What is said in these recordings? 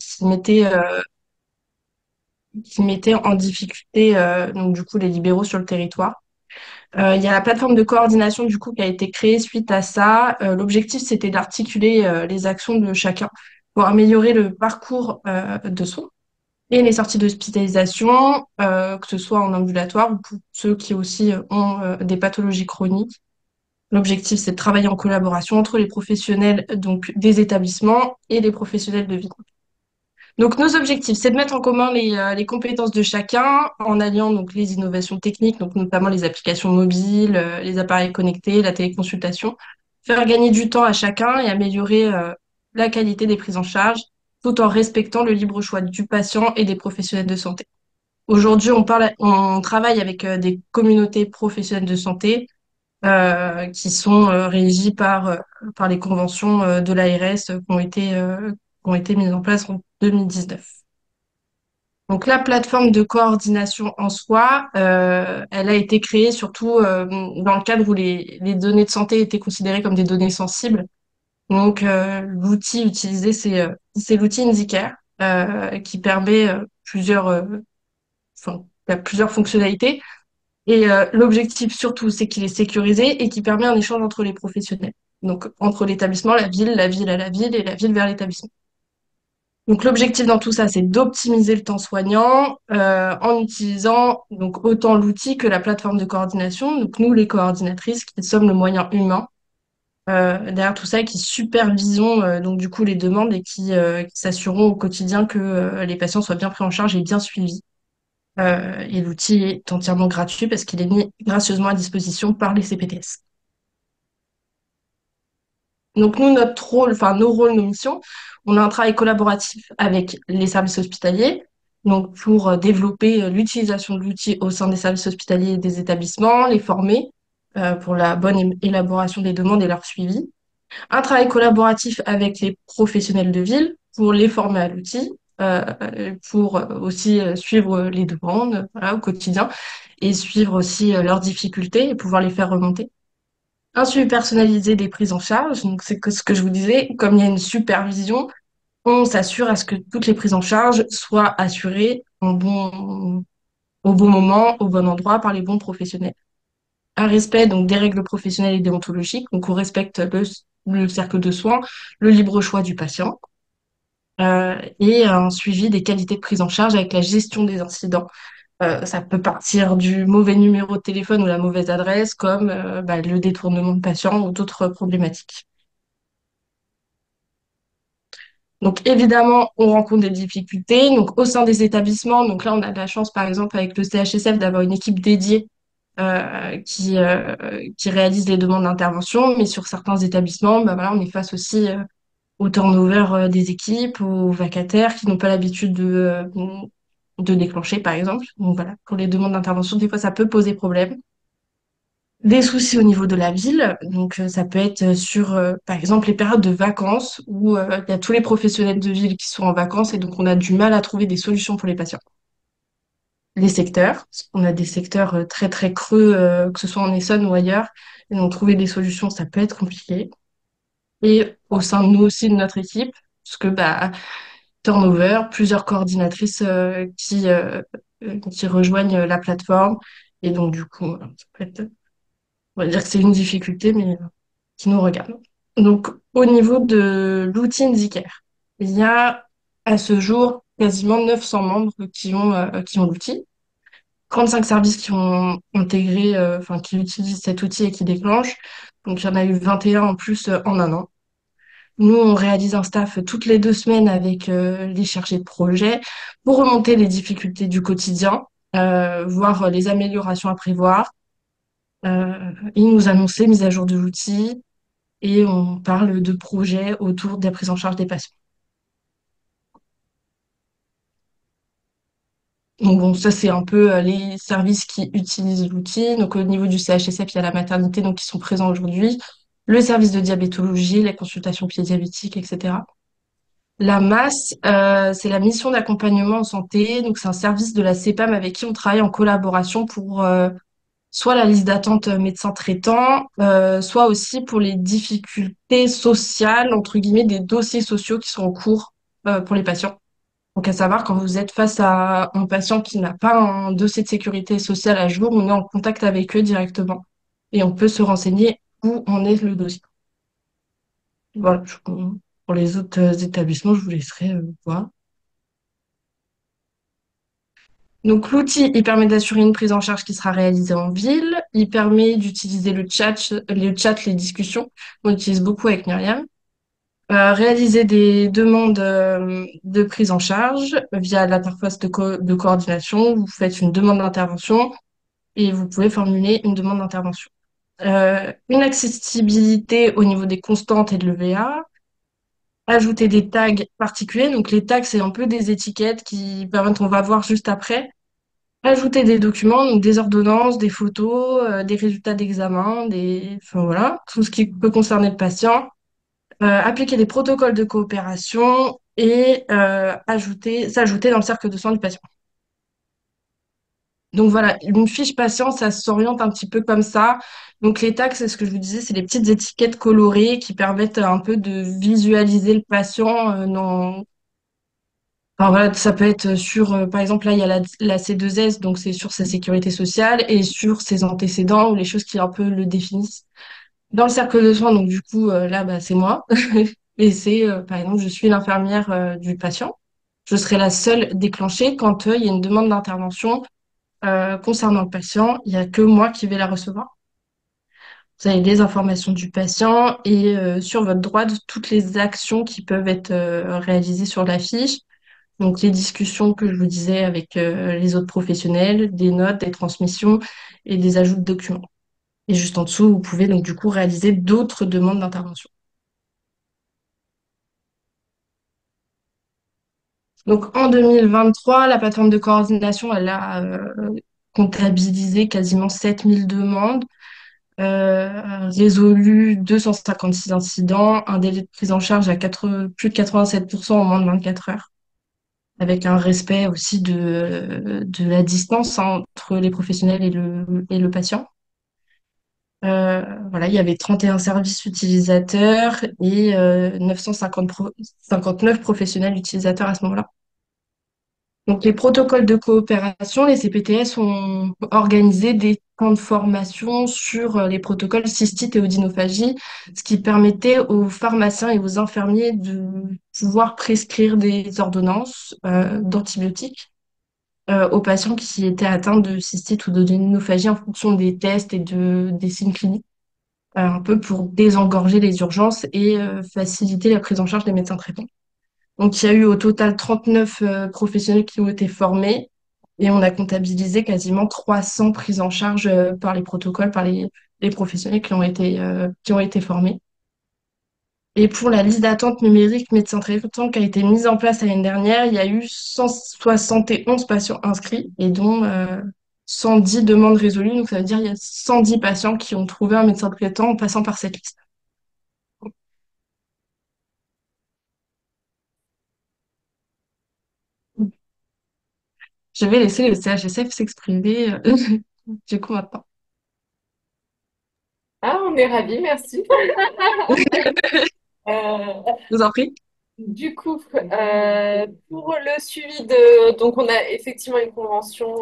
qui mettait en difficulté donc du coup les libéraux sur le territoire. Il y a la plateforme de coordination du coup qui a été créée suite à ça. L'objectif c'était d'articuler les actions de chacun pour améliorer le parcours de soins et les sorties d'hospitalisation, que ce soit en ambulatoire ou pour ceux qui aussi ont des pathologies chroniques. L'objectif, c'est de travailler en collaboration entre les professionnels donc des établissements et les professionnels de ville. Donc nos objectifs, c'est de mettre en commun les compétences de chacun en alliant donc les innovations techniques, donc notamment les applications mobiles, les appareils connectés, la téléconsultation, faire gagner du temps à chacun et améliorer la qualité des prises en charge, tout en respectant le libre choix du patient et des professionnels de santé. Aujourd'hui, on travaille avec des communautés professionnelles de santé qui sont régies par les conventions de l'ARS qui ont été mises en place en 2019. Donc la plateforme de coordination en soi, elle a été créée surtout dans le cadre où les données de santé étaient considérées comme des données sensibles. Donc l'outil utilisé, c'est l'outil Indicare qui permet il y a plusieurs fonctionnalités. Et l'objectif surtout, c'est qu'il est sécurisé et qu'il permet un échange entre les professionnels. Donc entre l'établissement, la ville à la ville et la ville vers l'établissement. Donc l'objectif dans tout ça, c'est d'optimiser le temps soignant en utilisant donc autant l'outil que la plateforme de coordination. Donc nous, les coordinatrices, qui sommes le moyen humain derrière tout ça, qui supervisons donc du coup les demandes et qui s'assureront au quotidien que les patients soient bien pris en charge et bien suivis. Et l'outil est entièrement gratuit parce qu'il est mis gracieusement à disposition par les CPTS. Donc nous, notre rôle, enfin nos rôles, nos missions, on a un travail collaboratif avec les services hospitaliers, donc pour développer l'utilisation de l'outil au sein des services hospitaliers et des établissements, les former pour la bonne élaboration des demandes et leur suivi. Un travail collaboratif avec les professionnels de ville pour les former à l'outil, pour aussi suivre les demandes voilà, au quotidien et suivre aussi leurs difficultés et pouvoir les faire remonter. Un suivi personnalisé des prises en charge, donc c'est que ce que je vous disais, comme il y a une supervision, on s'assure à ce que toutes les prises en charge soient assurées au bon moment, au bon endroit par les bons professionnels. Un respect donc des règles professionnelles et déontologiques, donc on respecte le cercle de soins, le libre choix du patient, et un suivi des qualités de prise en charge avec la gestion des incidents. Ça peut partir du mauvais numéro de téléphone ou la mauvaise adresse, comme le détournement de patients ou d'autres problématiques. Donc évidemment, on rencontre des difficultés. Donc au sein des établissements, donc là on a de la chance par exemple avec le CHSF d'avoir une équipe dédiée qui réalise les demandes d'intervention, mais sur certains établissements, bah voilà, on est face aussi au turnover des équipes, aux vacataires qui n'ont pas l'habitude de déclencher par exemple. Donc voilà, pour les demandes d'intervention, des fois ça peut poser problème. Des soucis au niveau de la ville, donc ça peut être sur, par exemple, les périodes de vacances où il y a tous les professionnels de ville qui sont en vacances et donc on a du mal à trouver des solutions pour les patients. Les secteurs, on a des secteurs très très creux, que ce soit en Essonne ou ailleurs, et donc trouver des solutions, ça peut être compliqué. Et au sein de nous aussi, de notre équipe, parce que bah, turnover, plusieurs coordinatrices qui rejoignent la plateforme, et donc du coup, voilà, ça peut être, on va dire que c'est une difficulté, mais qui nous regarde. Donc, au niveau de l'outil Indicare, il y a à ce jour quasiment 900 membres qui ont l'outil, 35 services qui ont intégré, enfin, qui utilisent cet outil et qui déclenchent. Donc, il y en a eu 21 en plus en un an. Nous, on réalise un staff toutes les 2 semaines avec les chargés de projet pour remonter les difficultés du quotidien, voir les améliorations à prévoir. Ils nous annoncent les mises à jour de l'outil, et on parle de projets autour de la prise en charge des patients. Donc bon, ça c'est un peu les services qui utilisent l'outil. Donc au niveau du CHSF, il y a la maternité donc qui sont présents aujourd'hui, le service de diabétologie, la consultation pied diabétique, etc. La MAS, c'est la mission d'accompagnement en santé. Donc c'est un service de la CEPAM avec qui on travaille en collaboration pour soit la liste d'attente médecin traitant, soit aussi pour les difficultés sociales, entre guillemets, des dossiers sociaux qui sont en cours pour les patients. Donc, à savoir, quand vous êtes face à un patient qui n'a pas un dossier de sécurité sociale à jour, on est en contact avec eux directement et on peut se renseigner où en est le dossier. Voilà, pour les autres établissements, je vous laisserai voir. Donc, l'outil, il permet d'assurer une prise en charge qui sera réalisée en ville. Il permet d'utiliser les discussions. On utilise beaucoup avec Myriam. Réaliser des demandes de prise en charge via l'interface de coordination. Vous faites une demande d'intervention et vous pouvez formuler une demande d'intervention. Une accessibilité au niveau des constantes et de l'EVA. Ajouter des tags particuliers. Donc, les tags, c'est un peu des étiquettes qui permettent, on va voir juste après. Ajouter des documents, donc des ordonnances, des photos, des résultats d'examen, enfin voilà, tout ce qui peut concerner le patient. Appliquer des protocoles de coopération et s'ajouter dans le cercle de soins du patient. Donc voilà, une fiche patient, ça s'oriente un petit peu comme ça. Donc les tags, c'est ce que je vous disais, c'est les petites étiquettes colorées qui permettent un peu de visualiser le patient enfin, voilà, ça peut être sur, par exemple, là, il y a la C2S, donc c'est sur sa sécurité sociale et sur ses antécédents ou les choses qui un peu le définissent. Dans le cercle de soins, donc du coup, là, bah, c'est moi. Et c'est, par exemple, je suis l'infirmière du patient. Je serai la seule déclenchée quand il y a une demande d'intervention concernant le patient. Il n'y a que moi qui vais la recevoir. Vous avez des informations du patient et sur votre droite, toutes les actions qui peuvent être réalisées sur la fiche. Donc, les discussions que je vous disais avec les autres professionnels, des notes, des transmissions et des ajouts de documents. Et juste en dessous, vous pouvez donc du coup réaliser d'autres demandes d'intervention. Donc, en 2023, la plateforme de coordination, elle a comptabilisé quasiment 7000 demandes, résolu 256 incidents, un délai de prise en charge à plus de 87% en moins de 24 heures, avec un respect aussi de la distance entre les professionnels et le patient. Voilà, il y avait 31 services utilisateurs et 59 professionnels utilisateurs à ce moment-là. Donc, les protocoles de coopération, les CPTS ont organisé des camps de formation sur les protocoles cystite et odynophagie, ce qui permettait aux pharmaciens et aux infirmiers de pouvoir prescrire des ordonnances d'antibiotiques aux patients qui étaient atteints de cystite ou d'odynophagie en fonction des tests et des signes cliniques, un peu pour désengorger les urgences et faciliter la prise en charge des médecins traitants. Donc, il y a eu au total 39 professionnels qui ont été formés et on a comptabilisé quasiment 300 prises en charge par les protocoles, par les professionnels qui ont été formés. Et pour la liste d'attente numérique médecin traitant qui a été mise en place l'année dernière, il y a eu 171 patients inscrits et dont 110 demandes résolues. Donc, ça veut dire qu'il y a 110 patients qui ont trouvé un médecin traitant en passant par cette liste. Je vais laisser le CHSF s'exprimer du coup maintenant. Ah, on est ravis, merci. Euh, Je vous en prie. du coup, pour le suivi de... Donc, on a effectivement une convention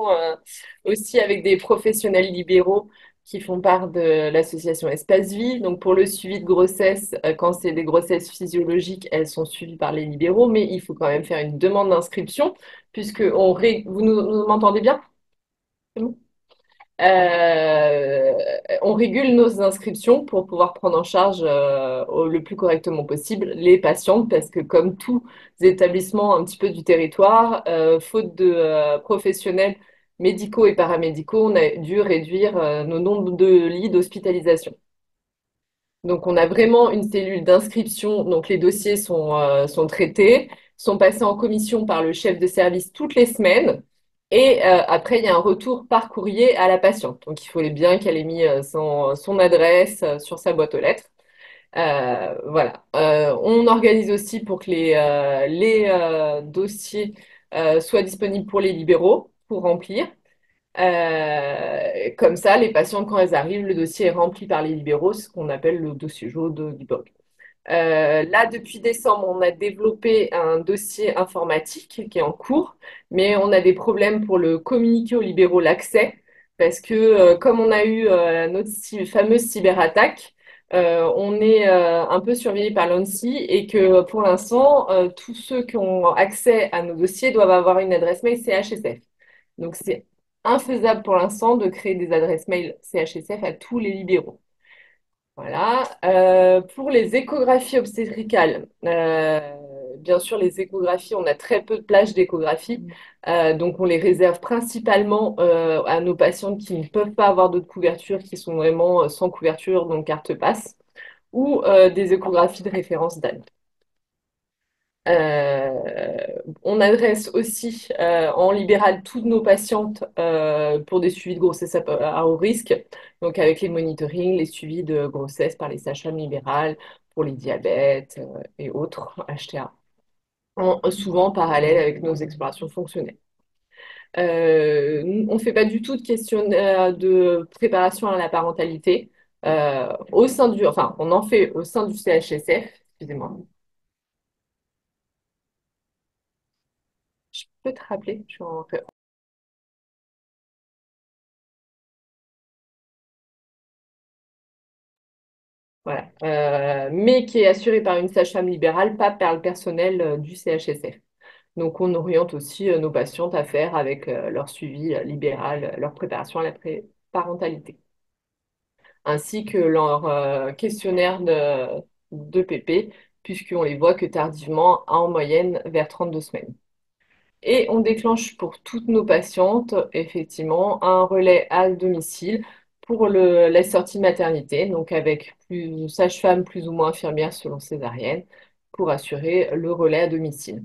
aussi avec des professionnels libéraux qui font part de l'association Espace Vie. Donc, pour le suivi de grossesse, quand c'est des grossesses physiologiques, elles sont suivies par les libéraux, mais il faut quand même faire une demande d'inscription puisque vous nous m'entendez bien? C'est bon. Euh, on régule nos inscriptions pour pouvoir prendre en charge le plus correctement possible les patientes parce que comme tous les établissements un petit peu du territoire, faute de professionnels médicaux et paramédicaux, on a dû réduire nos nombres de lits d'hospitalisation. Donc, on a vraiment une cellule d'inscription. Donc, les dossiers sont traités, sont passés en commission par le chef de service toutes les semaines. Et après, il y a un retour par courrier à la patiente. Donc, il fallait bien qu'elle ait mis son adresse sur sa boîte aux lettres. Voilà. On organise aussi pour que les dossiers soient disponibles pour les libéraux pour remplir. Comme ça, les patients, quand elles arrivent, le dossier est rempli par les libéraux, ce qu'on appelle le dossier jaune d'IBOC. Là, depuis décembre, on a développé un dossier informatique qui est en cours, mais on a des problèmes pour le communiquer aux libéraux l'accès, parce que comme on a eu notre fameuse cyberattaque, on est un peu surveillé par l'ANSSI et que pour l'instant, tous ceux qui ont accès à nos dossiers doivent avoir une adresse mail CHSF. Donc c'est infaisable pour l'instant de créer des adresses mail CHSF à tous les libéraux. Voilà. Pour les échographies obstétricales, bien sûr, les échographies, on a très peu de plages d'échographie, donc on les réserve principalement à nos patientes qui ne peuvent pas avoir d'autres couvertures, qui sont vraiment sans couverture, donc carte passe, ou des échographies de référence d'âne. Euh, on adresse aussi en libéral toutes nos patientes pour des suivis de grossesse à haut risque, donc avec les monitorings, les suivis de grossesse par les sages-femmes libérales pour les diabètes et autres HTA, souvent en parallèle avec nos explorations fonctionnelles. On ne fait pas du tout de questionnaire de préparation à la parentalité enfin, on en fait au sein du CHSF, excusez-moi. Je peux te rappeler, je suis en voilà. Mais qui est assuré par une sage-femme libérale, pas par le personnel du CHSF. Donc, on oriente aussi nos patientes à faire avec leur suivi libéral, leur préparation à la parentalité, ainsi que leur questionnaire de PP, puisqu'on les voit que tardivement, en moyenne, vers 32 semaines. Et on déclenche pour toutes nos patientes, effectivement, un relais à domicile pour la sortie de maternité, donc avec plus sage-femme, plus ou moins infirmière selon césarienne, pour assurer le relais à domicile,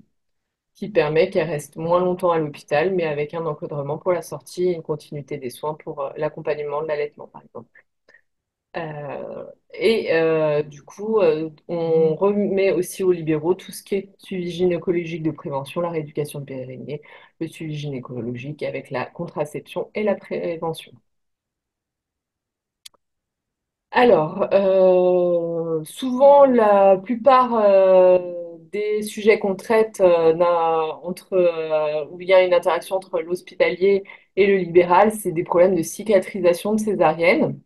qui permet qu'elle reste moins longtemps à l'hôpital, mais avec un encadrement pour la sortie et une continuité des soins pour l'accompagnement de l'allaitement, par exemple. Du coup, on remet aussi aux libéraux tout ce qui est suivi gynécologique de prévention, la rééducation de périnée, le suivi gynécologique avec la contraception et la prévention. Alors, souvent, la plupart des sujets qu'on traite où il y a une interaction entre l'hospitalier et le libéral, c'est des problèmes de cicatrisation de césarienne.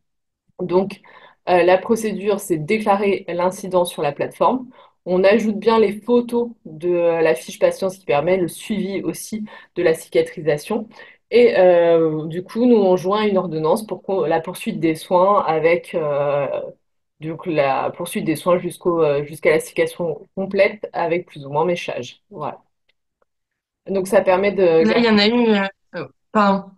Donc, la procédure, c'est de déclarer l'incident sur la plateforme. On ajoute bien les photos de la fiche patient, ce qui permet le suivi aussi de la cicatrisation. Et du coup, nous, on joint une ordonnance pour la poursuite des soins avec donc la poursuite des soins jusqu'à la cicatrisation complète avec plus ou moins méchage. Voilà. Donc, ça permet de Là, il y garder. en a eu, pardon,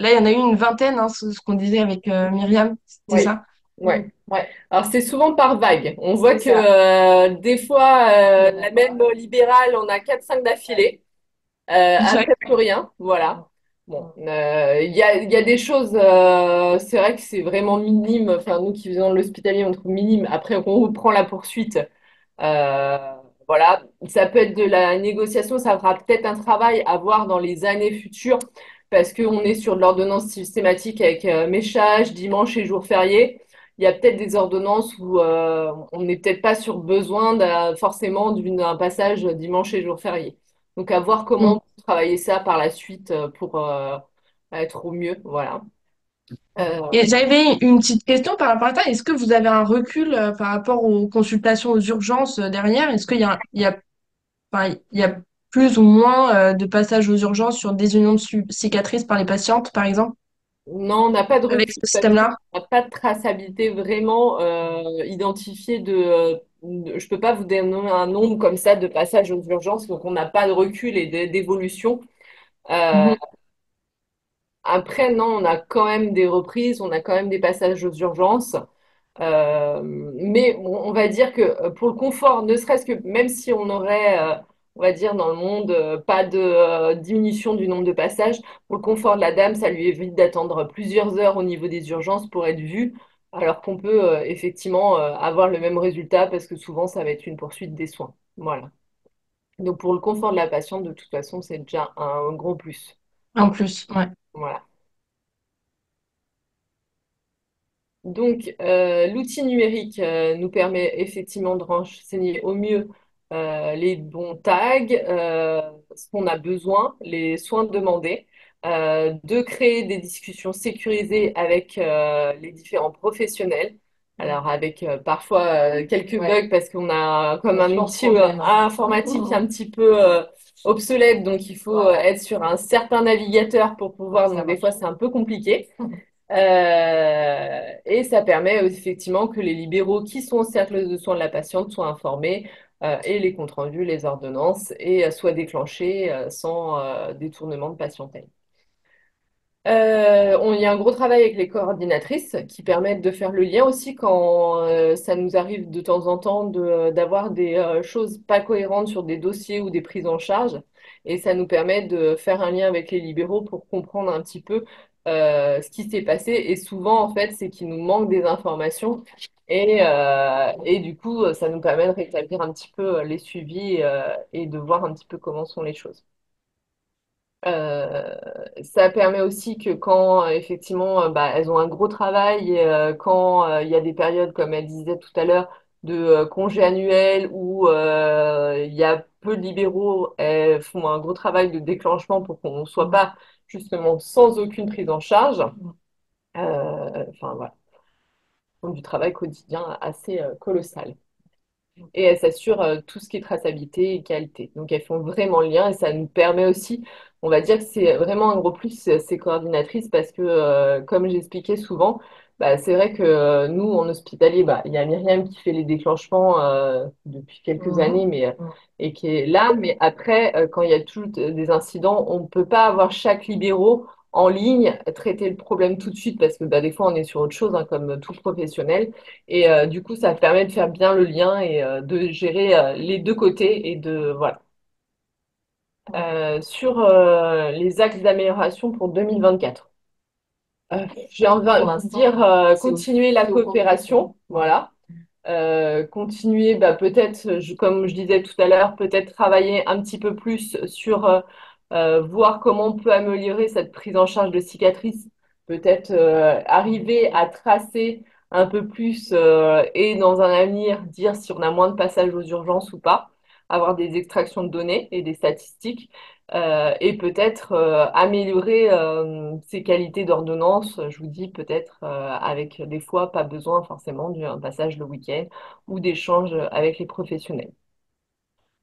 là, il y en a eu une vingtaine, hein, ce qu'on disait avec Myriam, c'était Oui, ça? Mm. ouais, ouais. Alors c'est souvent par vague. On voit C'est que ça. des fois, la même libérale, on a quatre cinq d'affilée. Ouais. Après plus rien, voilà. Bon, il y a des choses, c'est vrai que c'est vraiment minime. Enfin, nous qui faisons de l'hospitalier, on trouve minime. Après, on reprend la poursuite. Euh, voilà, ça peut être de la négociation, ça fera peut-être un travail à voir dans les années futures parce qu'on est sur de l'ordonnance systématique avec méchage, dimanche et jours fériés. Il y a peut-être des ordonnances où on n'est peut-être pas sur besoin forcément d'un passage dimanche et jours fériés. Donc à voir comment Mm. travailler ça par la suite pour être au mieux. Voilà. Euh, Et j'avais une petite question par rapport à ça. Est-ce que vous avez un recul par rapport aux consultations aux urgences derrière? Est-ce enfin, il y a plus ou moins de passages aux urgences sur des unions de cicatrices par les patientes, par exemple, Non, on n'a pas de avec recul ce parce qu'on système-là? n'a pas de traçabilité vraiment identifiée je peux pas vous donner un nombre comme ça de passages aux urgences, donc on n'a pas de recul et d'évolution. Euh, Mhm. Après, non, on a quand même des reprises, on a quand même des passages aux urgences. Mais on va dire que pour le confort, ne serait-ce que même si on aurait, on va dire dans le monde, pas de diminution du nombre de passages, pour le confort de la dame, ça lui évite d'attendre plusieurs heures au niveau des urgences pour être vue, alors qu'on peut effectivement avoir le même résultat parce que souvent ça va être une poursuite des soins. Voilà. Donc pour le confort de la patiente, de toute façon, c'est déjà un gros plus. En plus, ouais. Voilà. Donc, l'outil numérique nous permet effectivement de renseigner au mieux les bons tags, ce qu'on a besoin, les soins demandés, de créer des discussions sécurisées avec les différents professionnels. Alors, avec parfois quelques bugs parce qu'on a comme un outil informatique un petit peu obsolète, donc il faut être sur un certain navigateur pour pouvoir, donc des fois c'est un peu compliqué. Et ça permet effectivement que les libéraux qui sont au cercle de soins de la patiente soient informés et les comptes rendus, les ordonnances et soient déclenchés sans détournement de patientèle. Il y a un gros travail avec les coordinatrices qui permettent de faire le lien aussi quand ça nous arrive de temps en temps d'avoir des choses pas cohérentes sur des dossiers ou des prises en charge. Et ça nous permet de faire un lien avec les libéraux pour comprendre un petit peu ce qui s'est passé. Et souvent, en fait, c'est qu'il nous manque des informations. Et du coup, ça nous permet de rétablir un petit peu les suivis et de voir un petit peu comment sont les choses. Euh, Ça permet aussi que quand effectivement bah, elles ont un gros travail, et, quand il y a des périodes, comme elle disait tout à l'heure, de congés annuels où il y a peu de libéraux, elles font un gros travail de déclenchement pour qu'on ne soit pas justement sans aucune prise en charge. Enfin voilà, donc du travail quotidien assez colossal. Et elles s'assurent tout ce qui est traçabilité et qualité. Donc elles font vraiment le lien et ça nous permet aussi, on va dire que c'est vraiment un gros plus ces coordinatrices parce que comme j'expliquais souvent, bah, c'est vrai que nous en hospitalier, bah, il y a Myriam qui fait les déclenchements depuis quelques années et qui est là, mais après quand il y a tous des incidents, on ne peut pas avoir chaque libéraux en ligne traiter le problème tout de suite parce que bah, des fois on est sur autre chose hein, comme tout professionnel. Et du coup, ça permet de faire bien le lien et de gérer les deux côtés et de voilà. Sur les axes d'amélioration pour 2024. J'ai envie de dire continuer la coopération, voilà. Continuer, bah, peut-être, comme je disais tout à l'heure, peut-être travailler un petit peu plus sur voir comment on peut améliorer cette prise en charge de cicatrices, peut-être arriver à tracer un peu plus et dans un avenir dire si on a moins de passages aux urgences ou pas, avoir des extractions de données et des statistiques. Et peut-être améliorer ses qualités d'ordonnance, je vous dis peut-être avec des fois pas besoin forcément d'un passage le week-end ou d'échanges avec les professionnels.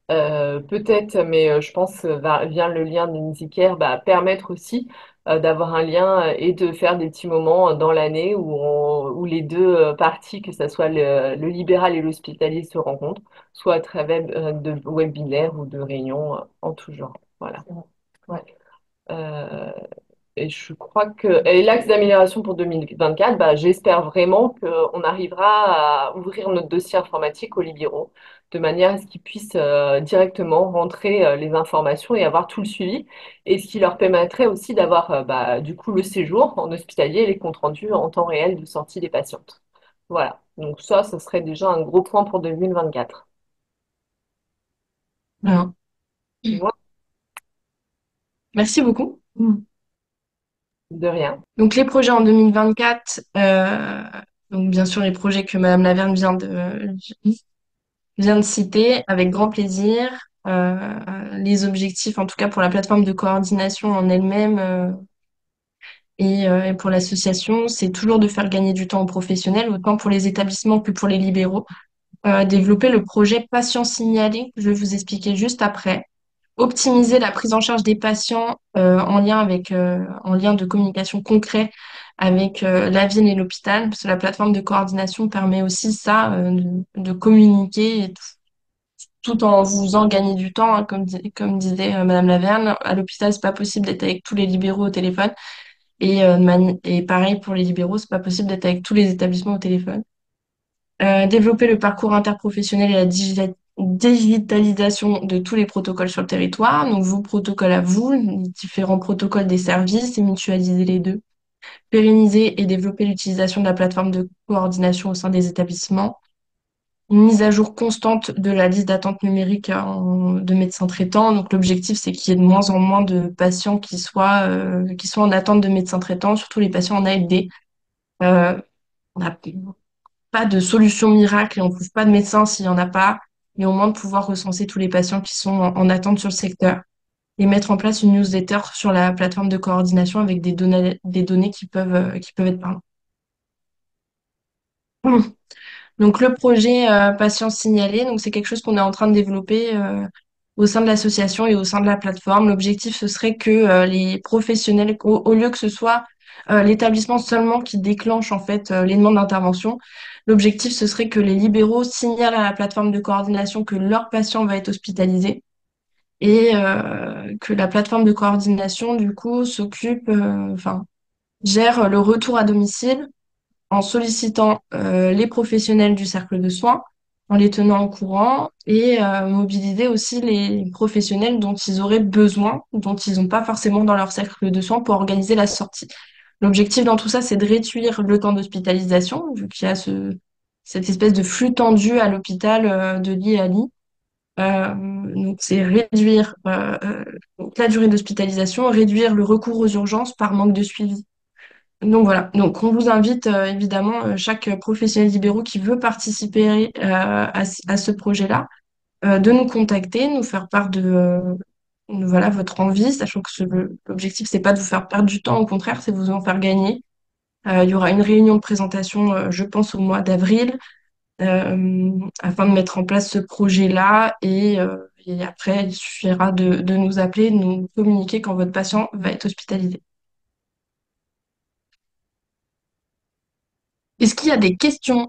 Peut-être, mais je pense vient le lien de Care, bah, permettre aussi d'avoir un lien et de faire des petits moments dans l'année où les deux parties, que ce soit le libéral et l'hospitalier, se rencontrent, soit à travers de webinaires ou de réunions en tout genre. Voilà. Ouais. Euh, et je crois que et l'axe d'amélioration pour 2024, bah, j'espère vraiment qu'on arrivera à ouvrir notre dossier informatique aux libéraux de manière à ce qu'ils puissent directement rentrer les informations et avoir tout le suivi. Et ce qui leur permettrait aussi d'avoir bah, du coup le séjour en hospitalier et les comptes rendus en temps réel de sortie des patientes. Voilà. Donc ça, ce serait déjà un gros point pour 2024. Voilà. Voilà, Merci beaucoup. de rien. Donc les projets en 2024, donc bien sûr les projets que Madame Laverne vient de citer, avec grand plaisir. Les objectifs, en tout cas pour la plateforme de coordination en elle-même et pour l'association, c'est toujours de faire gagner du temps aux professionnels, autant pour les établissements que pour les libéraux. Développer le projet patient signalé, que je vais vous expliquer juste après. Optimiser la prise en charge des patients en lien de communication concret avec la ville et l'hôpital, parce que la plateforme de coordination permet aussi ça, de communiquer et tout en vous faisant gagner du temps, hein, comme disait Madame Laverne. À l'hôpital, c'est pas possible d'être avec tous les libéraux au téléphone. Et pareil pour les libéraux, c'est pas possible d'être avec tous les établissements au téléphone. Développer le parcours interprofessionnel et la digitalisation de tous les protocoles sur le territoire. Donc, vos protocoles à vous, les différents protocoles des services et mutualiser les deux. Pérenniser et développer l'utilisation de la plateforme de coordination au sein des établissements. Une mise à jour constante de la liste d'attente numérique de médecins traitants. Donc, l'objectif, c'est qu'il y ait de moins en moins de patients qui soient en attente de médecins traitants, surtout les patients en ALD. On n'a pas de solution miracle et on ne trouve pas de médecin s'il n'y en a pas, mais au moins de pouvoir recenser tous les patients qui sont en attente sur le secteur et mettre en place une newsletter sur la plateforme de coordination avec des données qui peuvent être parlantes. Donc le projet patient signalé, donc c'est quelque chose qu'on est en train de développer au sein de l'association et au sein de la plateforme. L'objectif, ce serait que les professionnels, au lieu que ce soit l'établissement seulement qui déclenche en fait les demandes d'intervention, l'objectif, ce serait que les libéraux signalent à la plateforme de coordination que leur patient va être hospitalisé et que la plateforme de coordination, du coup, enfin, gère le retour à domicile en sollicitant les professionnels du cercle de soins, en les tenant au courant et mobiliser aussi les professionnels dont ils auraient besoin, dont ils n'ont pas forcément dans leur cercle de soins pour organiser la sortie. L'objectif dans tout ça, c'est de réduire le temps d'hospitalisation, vu qu'il y a cette espèce de flux tendu à l'hôpital de lit à lit. Donc, c'est réduire donc la durée d'hospitalisation, réduire le recours aux urgences par manque de suivi. Donc voilà, donc on vous invite évidemment chaque professionnel libéraux qui veut participer à ce projet-là, de nous contacter, nous faire part de voilà votre envie, sachant que l'objectif c'est pas de vous faire perdre du temps, au contraire, c'est de vous en faire gagner. Il y aura une réunion de présentation, je pense au mois d'avril, afin de mettre en place ce projet-là et après il suffira de nous appeler, de nous communiquer quand votre patient va être hospitalisé. Est-ce qu'il y a des questions?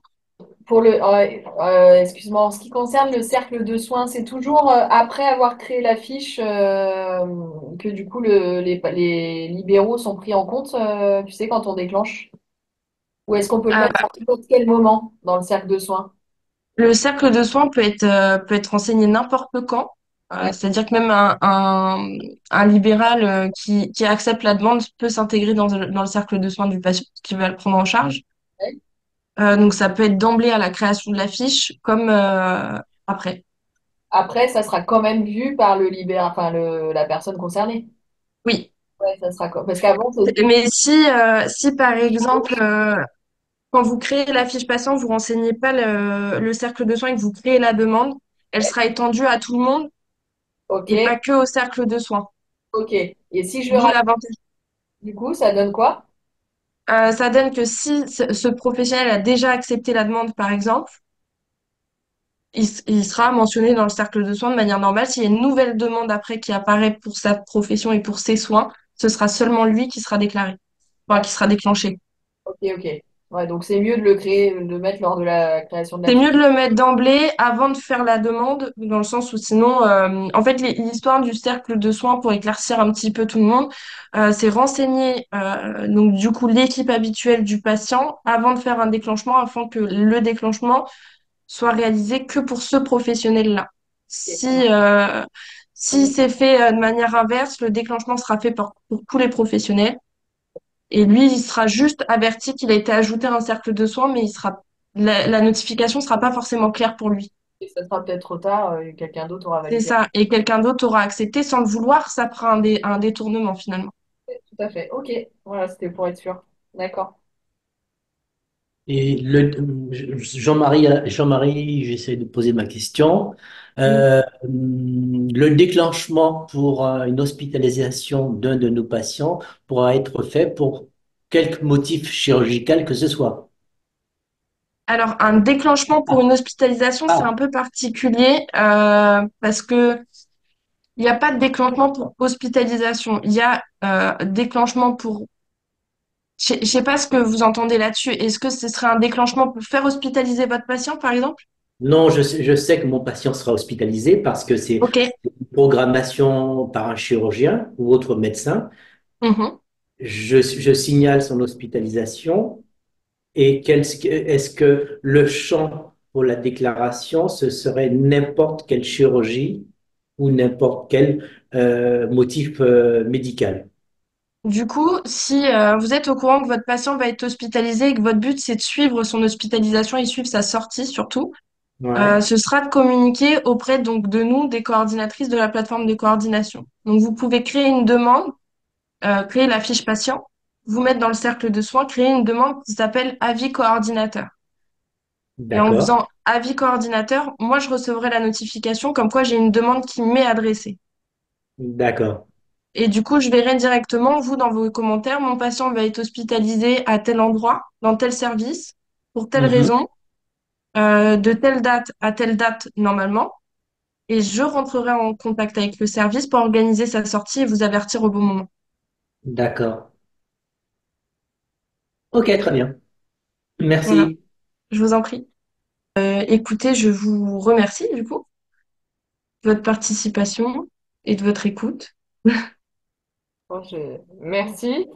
Pour excuse-moi, en ce qui concerne le cercle de soins, c'est toujours après avoir créé la fiche que du coup les libéraux sont pris en compte, tu sais, quand on déclenche? Ou est-ce qu'on peut le mettre à n'importe quel moment dans le cercle de soins? Le cercle de soins peut être renseigné n'importe quand. Ouais. C'est-à-dire que même un libéral qui accepte la demande peut s'intégrer dans le cercle de soins du patient qui va le prendre en charge. Ouais. Donc ça peut être d'emblée à la création de la fiche comme après. Après, ça sera quand même vu par le libéral, enfin la personne concernée. Oui. Ouais, ça sera parce qu'avant, c'était. Mais si par exemple, quand vous créez la fiche patient, vous renseignez pas le cercle de soins et que vous créez la demande, elle Ouais. sera étendue à tout le monde Ok, et pas que au cercle de soins. ok. Et si je D'où rajoute, l'avantage. du coup, ça donne quoi? Ça donne que si ce professionnel a déjà accepté la demande, par exemple, il sera mentionné dans le cercle de soins de manière normale. S'il y a une nouvelle demande après qui apparaît pour sa profession et pour ses soins, ce sera seulement lui qui sera déclaré, enfin, qui sera déclenché. Ok, ok. Ouais, donc c'est mieux de le créer, de le mettre lors de la création de la C'est fiche. mieux de le mettre d'emblée avant de faire la demande, dans le sens où sinon, en fait, l'histoire du cercle de soins, pour éclaircir un petit peu tout le monde, c'est renseigner donc du coup l'équipe habituelle du patient avant de faire un déclenchement, afin que le déclenchement soit réalisé que pour ce professionnel-là. Ok, ça marche. Si c'est fait de manière inverse, le déclenchement sera fait pour tous les professionnels. Et lui, il sera juste averti qu'il a été ajouté à un cercle de soins, mais la notification sera pas forcément claire pour lui. Et ça sera peut-être trop tard, quelqu'un d'autre aura C'est validé. ça. Et quelqu'un d'autre aura accepté sans le vouloir, ça fera un détournement finalement. Tout à fait. Ok, voilà, c'était pour être sûr. D'accord. Et Jean-Marie, j'essaie de poser ma question. Mm. Le déclenchement pour une hospitalisation d'un de nos patients pourra être fait pour quelque motif chirurgical que ce soit. Alors, un déclenchement pour une hospitalisation, c'est un Ah, peu particulier parce que il n'y a pas de déclenchement pour hospitalisation. Il y a déclenchement pour... Je sais pas ce que vous entendez là-dessus. Est-ce que ce serait un déclenchement pour faire hospitaliser votre patient, par exemple? non, je sais que mon patient sera hospitalisé parce que c'est Ok. une programmation par un chirurgien ou autre médecin. Mhm. Je signale son hospitalisation. Et est-ce que le champ pour la déclaration, ce serait n'importe quelle chirurgie ou n'importe quel motif médical? Du coup, si vous êtes au courant que votre patient va être hospitalisé et que votre but c'est de suivre son hospitalisation et suivre sa sortie surtout, Ouais. ce sera de communiquer auprès donc de nous, des coordinatrices de la plateforme de coordination. Donc vous pouvez créer une demande, créer la fiche patient vous mettre dans le cercle de soins, créer une demande qui s'appelle avis coordinateur. Et en D'accord, faisant avis coordinateur, moi, je recevrai la notification comme quoi j'ai une demande qui m'est adressée. d'accord. Et du coup, je verrai directement, vous, dans vos commentaires, mon patient va être hospitalisé à tel endroit, dans tel service, pour telle Mhm. raison, de telle date à telle date normalement. Et je rentrerai en contact avec le service pour organiser sa sortie et vous avertir au bon moment. D'accord. Ok, très bien. Voilà, Merci. je vous en prie. Écoutez, je vous remercie du coup de votre participation et de votre écoute. Bon, merci.